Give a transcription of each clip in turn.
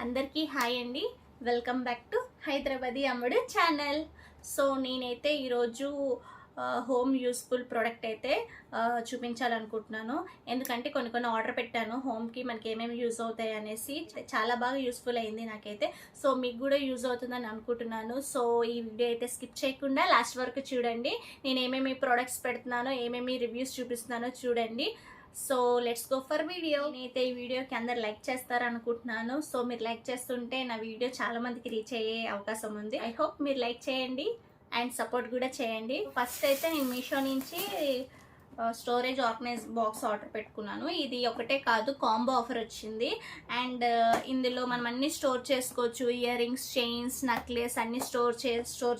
అందరికీ హాయ్ అండి. Welcome back to Hyderabadi అమ్ముడు ఛానల్. సో నేనైతే ఈరోజు హోమ్ యూస్ఫుల్ ప్రోడక్ట్ అయితే చూపించాలనుకుంటున్నాను. ఎందుకంటే కొన్ని ఆర్డర్ పెట్టాను హోమ్కి, మనకి ఏమేమి యూజ్ అవుతాయి అనేసి. చాలా బాగా యూస్ఫుల్ అయింది నాకైతే. సో మీకు కూడా యూజ్ అవుతుందని అనుకుంటున్నాను. సో ఈ వీడియో అయితే స్కిప్ చేయకుండా లాస్ట్ వరకు చూడండి. నేను ఏమేమి ప్రోడక్ట్స్ పెడుతున్నానో, ఏమేమి రివ్యూస్ చూపిస్తున్నానో చూడండి. So let's go for video. నేనైతే ఈ వీడియోకి అందరు లైక్ చేస్తారనుకుంటున్నాను. సో మీరు లైక్ చేస్తుంటే నా వీడియో చాలా మందికి రీచ్ అయ్యే అవకాశం ఉంది. ఐ హోప్ మీరు లైక్ చేయండి అండ్ సపోర్ట్ కూడా చేయండి. ఫస్ట్ అయితే నేను మీషో నుంచి స్టోరేజ్ ఆర్గనైజ్ బాక్స్ ఆర్డర్ పెట్టుకున్నాను. ఇది ఒకటే కాదు, కాంబో ఆఫర్ వచ్చింది. అండ్ ఇందులో మనం అన్ని స్టోర్ చేసుకోవచ్చు. ఇయర్ రింగ్స్, చైన్స్, నెక్లెస్ అన్ని స్టోర్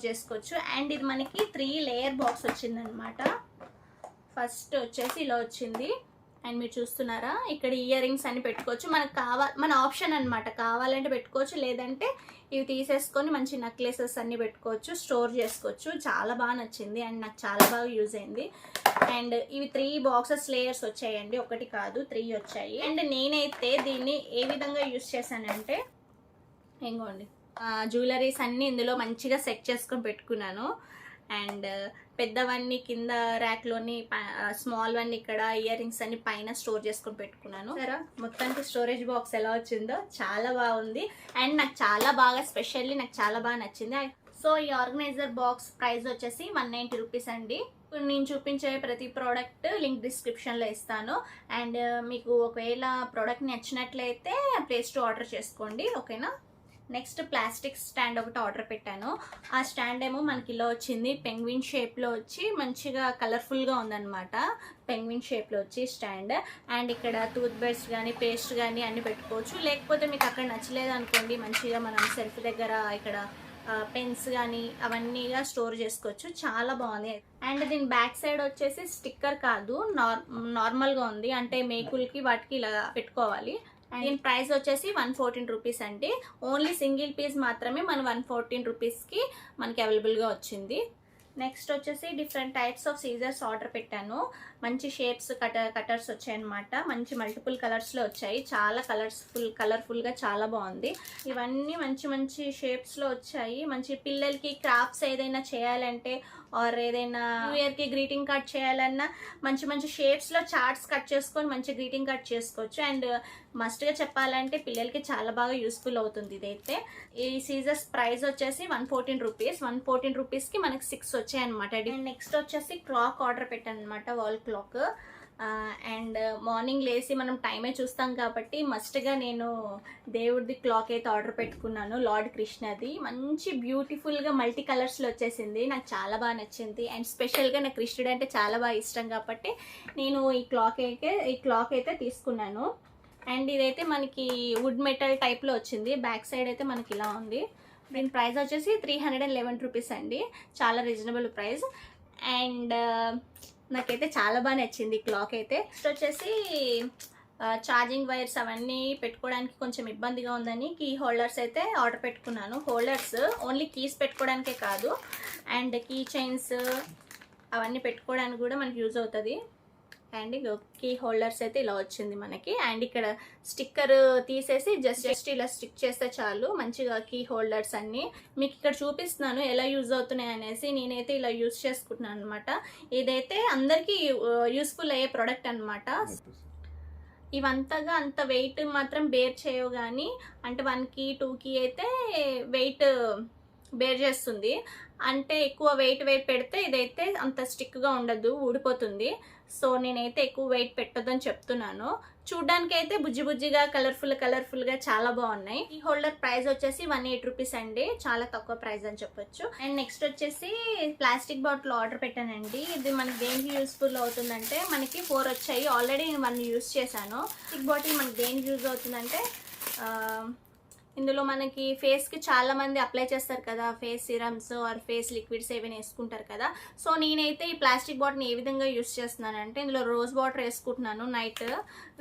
చేసుకోవచ్చు. అండ్ ఇది మనకి 3 లేయర్ బాక్స్ వచ్చిందనమాట. ఫస్ట్ వచ్చేసి ఇలా వచ్చింది. అండ్ మీరు చూస్తున్నారా, ఇక్కడ ఇయర్ రింగ్స్ అన్ని పెట్టుకోవచ్చు. మనకు మన ఆప్షన్ అనమాట. కావాలంటే పెట్టుకోవచ్చు, లేదంటే ఇవి తీసేసుకొని మంచి నెక్లెసెస్ అన్ని పెట్టుకోవచ్చు, స్టోర్ చేసుకోవచ్చు. చాలా బాగా నచ్చింది అండ్ నాకు చాలా బాగా యూజ్ అయింది. అండ్ ఇవి 3 బాక్సెస్ లేయర్స్ వచ్చాయండి, ఒకటి కాదు 3 వచ్చాయి. అండ్ నేనైతే దీన్ని ఏ విధంగా యూజ్ చేశానంటే, ఇంకోండి జ్యువెలరీస్ అన్ని ఇందులో మంచిగా సెట్ చేసుకొని పెట్టుకున్నాను. అండ్ పెద్దవన్నీ కింద ర్యాక్లోని, స్మాల్ వన్ ఇక్కడ, ఇయర్ రింగ్స్ అన్ని పైన స్టోర్ చేసుకొని పెట్టుకున్నాను. సరే, మొత్తానికి స్టోరేజ్ బాక్స్ ఎలా వచ్చిందో చాలా బాగుంది. అండ్ నాకు చాలా బాగా, స్పెషల్లీ నాకు చాలా బాగా నచ్చింది. సో ఈ ఆర్గనైజర్ బాక్స్ ప్రైస్ వచ్చేసి 190 రూపీస్ అండి. నేను చూపించే ప్రతి ప్రోడక్ట్ లింక్ డిస్క్రిప్షన్లో ఇస్తాను. అండ్ మీకు ఒకవేళ ప్రోడక్ట్ నచ్చినట్లయితే ప్లేస్ టు ఆర్డర్ చేసుకోండి, ఓకేనా. నెక్స్ట్ ప్లాస్టిక్ స్టాండ్ ఒకటి ఆర్డర్ పెట్టాను. ఆ స్టాండ్ ఏమో మనకి ఇలా వచ్చింది, పెంగ్విన్ షేప్లో వచ్చి మంచిగా కలర్ఫుల్గా ఉందన్నమాట. పెంగ్విన్ షేప్లో వచ్చి స్టాండ్. అండ్ ఇక్కడ టూత్ బ్రష్ కానీ, పేస్ట్ కానీ అన్ని పెట్టుకోవచ్చు. లేకపోతే మీకు అక్కడ నచ్చలేదు అనుకోండి, మంచిగా మనం సెల్ఫ్ దగ్గర ఇక్కడ పెన్స్ కానీ అవన్నీగా స్టోర్ చేసుకోవచ్చు. చాలా బాగుంది. అండ్ దీని బ్యాక్ సైడ్ వచ్చేసి స్టిక్కర్ కాదు, నార్మల్గా ఉంది. అంటే మేకులకి వాటికి ఇలా పెట్టుకోవాలి. దీని ప్రైస్ వచ్చేసి 114 రూపీస్ అండి. ఓన్లీ సింగిల్ పీస్ మాత్రమే మన 114 రూపీస్కి మనకి అవైలబుల్గా వచ్చింది. నెక్స్ట్ వచ్చేసి different types of scissors order పెట్టాను. మంచి షేప్స్ కటర్స్ వచ్చాయన్నమాట. మంచి మల్టిపుల్ కలర్స్లో వచ్చాయి. చాలా కలర్ఫుల్గా చాలా బాగుంది. ఇవన్నీ మంచి షేప్స్లో వచ్చాయి. మంచి పిల్లలకి క్రాఫ్ట్స్ ఏదైనా చేయాలంటే, ఆర్ ఏదైనా న్యూ ఇయర్కి గ్రీటింగ్ కార్డ్ చేయాలన్నా మంచి షేప్స్లో చార్ట్స్ కట్ చేసుకొని మంచి గ్రీటింగ్ కార్డ్ చేసుకోవచ్చు. అండ్ మస్ట్గా చెప్పాలంటే పిల్లలకి చాలా బాగా యూస్ఫుల్ అవుతుంది ఇదైతే. ఈ సీజర్స్ ప్రైస్ వచ్చేసి 114 రూపీస్. 114 రూపీస్కి మనకి 6 వచ్చాయన్నమాట. అండ్ నెక్స్ట్ వచ్చేసి క్లాక్ ఆర్డర్ పెట్టాను అనమాట, వాల్ క్లాక్. అండ్ మార్నింగ్ లేసి మనం టైమే చూస్తాం కాబట్టి మస్ట్గా నేను దేవుడిది క్లాక్ అయితే ఆర్డర్ పెట్టుకున్నాను, లార్డ్ కృష్ణది. మంచి బ్యూటిఫుల్గా మల్టీ కలర్స్లో వచ్చేసింది. నాకు చాలా బాగా నచ్చింది. అండ్ స్పెషల్గా నాకు కృష్ణుడు అంటే చాలా బాగా ఇష్టం కాబట్టి నేను ఈ క్లాక్ అయితే తీసుకున్నాను. అండ్ ఇదైతే మనకి వుడ్ మెటల్ టైప్లో వచ్చింది. బ్యాక్ సైడ్ అయితే మనకి ఇలా ఉంది. దీని ప్రైస్ వచ్చేసి 311 రూపీస్ అండి. చాలా రీజనబుల్ ప్రైస్. అండ్ నాకైతే చాలా బాగా నచ్చింది క్లాక్ అయితే. నెక్స్ట్ వచ్చేసి ఛార్జింగ్ వైర్స్ అవన్నీ పెట్టుకోవడానికి కొంచెం ఇబ్బందిగా ఉందని కీ హోల్డర్స్ అయితే ఆర్డర్ పెట్టుకున్నాను. హోల్డర్స్ ఓన్లీ కీస్ పెట్టుకోవడానికే కాదు, అండ్ కీ చైన్స్ అవన్నీ పెట్టుకోవడానికి కూడా మనకి యూజ్ అవుతుంది. అండ్ కీ హోల్డర్స్ అయితే ఇలా వచ్చింది మనకి. అండ్ ఇక్కడ స్టిక్కర్ తీసేసి జస్ట్ ఇలా స్టిక్ చేస్తే చాలు. మంచిగా కీ హోల్డర్స్ అన్ని మీకు ఇక్కడ చూపిస్తున్నాను ఎలా యూజ్ అవుతున్నాయి అనేసి. నేనైతే ఇలా యూజ్ చేసుకుంటున్నాను అనమాట. ఇదైతే అందరికీ యూస్ఫుల్ అయ్యే ప్రోడక్ట్ అనమాట. ఇవంతగా అంత వెయిట్ మాత్రం బేర్ చేయవు, కానీ అంటే 1కి 2కి అయితే వెయిట్ బేర్ చేస్తుంది. అంటే ఎక్కువ వెయిట్ పెడితే ఇదైతే అంత స్టిక్గా ఉండదు, ఊడిపోతుంది. సో నేనైతే ఎక్కువ వెయిట్ పెట్టొద్దని చెప్తున్నాను. చూడ్డానికి అయితే బుజ్జిగా కలర్ఫుల్గా చాలా బాగున్నాయి. ఈ హోల్డర్ ప్రైస్ వచ్చేసి 180 రూపీస్ అండి. చాలా తక్కువ ప్రైస్ అని చెప్పొచ్చు. అండ్ నెక్స్ట్ వచ్చేసి ప్లాస్టిక్ బాటిల్ ఆర్డర్ పెట్టానండి. ఇది మనకి దేనికి యూస్ఫుల్ అవుతుందంటే, మనకి 4 వచ్చాయి. ఆల్రెడీ నేను 1 యూజ్ చేశాను. ప్లాస్టిక్ బాటిల్ మనకి దేనికి యూజ్ అవుతుందంటే, ఇందులో మనకి ఫేస్కి చాలా మంది అప్లై చేస్తారు కదా, face serums or face liquids ఏమైనా వేసుకుంటారు కదా. సో నేనైతే ఈ ప్లాస్టిక్ బాటిల్ని ఏ విధంగా యూస్ చేస్తున్నానంటే, ఇందులో రోజ్ వాటర్ వేసుకుంటున్నాను. నైట్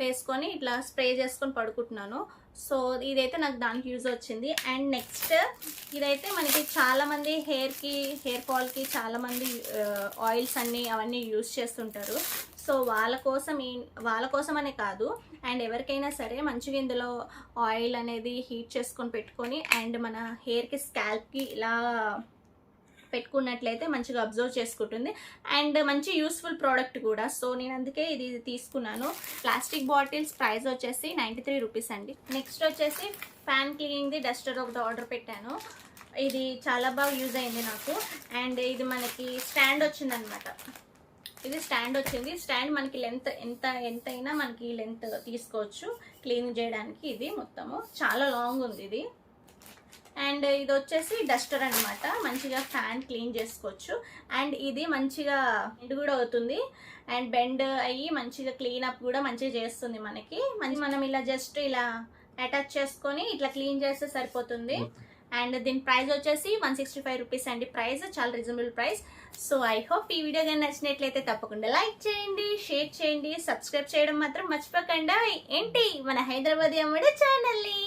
వేసుకొని ఇట్లా స్ప్రే చేసుకొని పడుకుంటున్నాను. సో ఇదైతే నాకు దానికి యూజ్ వచ్చింది. అండ్ నెక్స్ట్ ఇదైతే మనకి చాలామంది హెయిర్ ఫాల్కి చాలామంది ఆయిల్స్ అవన్నీ యూజ్ చేస్తుంటారు. సో వాళ్ళ కోసం అనే కాదు, అండ్ ఎవరికైనా సరే మంచిగా ఇందులో ఆయిల్ అనేది హీట్ చేసుకొని పెట్టుకొని అండ్ మన హెయిర్కి స్కాల్ప్కి ఇలా పెట్టుకున్నట్లయితే మంచిగా అబ్జర్వ్ చేసుకుంటుంది అండ్ మంచి యూస్ఫుల్ ప్రోడక్ట్ కూడా. సో నేను అందుకే ఇది తీసుకున్నాను. ప్లాస్టిక్ బాటిల్స్ ప్రైస్ వచ్చేసి 93 రూపీస్ అండి. నెక్స్ట్ వచ్చేసి ఫ్యాన్ క్లీనింగ్ది డస్టర్ ఒకటి ఆర్డర్ పెట్టాను. ఇది చాలా బాగా యూజ్ అయింది నాకు. అండ్ ఇది మనకి స్టాండ్ వచ్చిందనమాట. ఇది స్టాండ్ వచ్చింది. స్టాండ్ మనకి లెంత్ ఎంతైనా మనకి లెంత్ తీసుకోవచ్చు క్లీన్ చేయడానికి. ఇది మొత్తము చాలా లాంగ్ ఉంది ఇది. అండ్ ఇది వచ్చేసి డస్టర్ అనమాట. మంచిగా ఫ్యాన్ క్లీన్ చేసుకోవచ్చు అండ్ ఇది మంచిగా బెండ్ కూడా అవుతుంది అండ్ బెండ్ అయ్యి మంచిగా క్లీన్ అప్ కూడా మంచిగా చేస్తుంది మనకి. మనం ఇలా జస్ట్ ఇలా అటాచ్ చేసుకొని ఇట్లా క్లీన్ చేస్తే సరిపోతుంది. అండ్ దీని ప్రైస్ వచ్చేసి 165 రూపీస్ అండి. ప్రైస్ చాలా reasonable price. So I hope ఈ వీడియో కానీ నచ్చినట్లయితే తప్పకుండా లైక్ చేయండి, షేర్ చేయండి, సబ్స్క్రైబ్ చేయడం మాత్రం మర్చిపోకండి. ఏంటి మన హైదరాబాదీ అమ్మడు ఛానల్ని.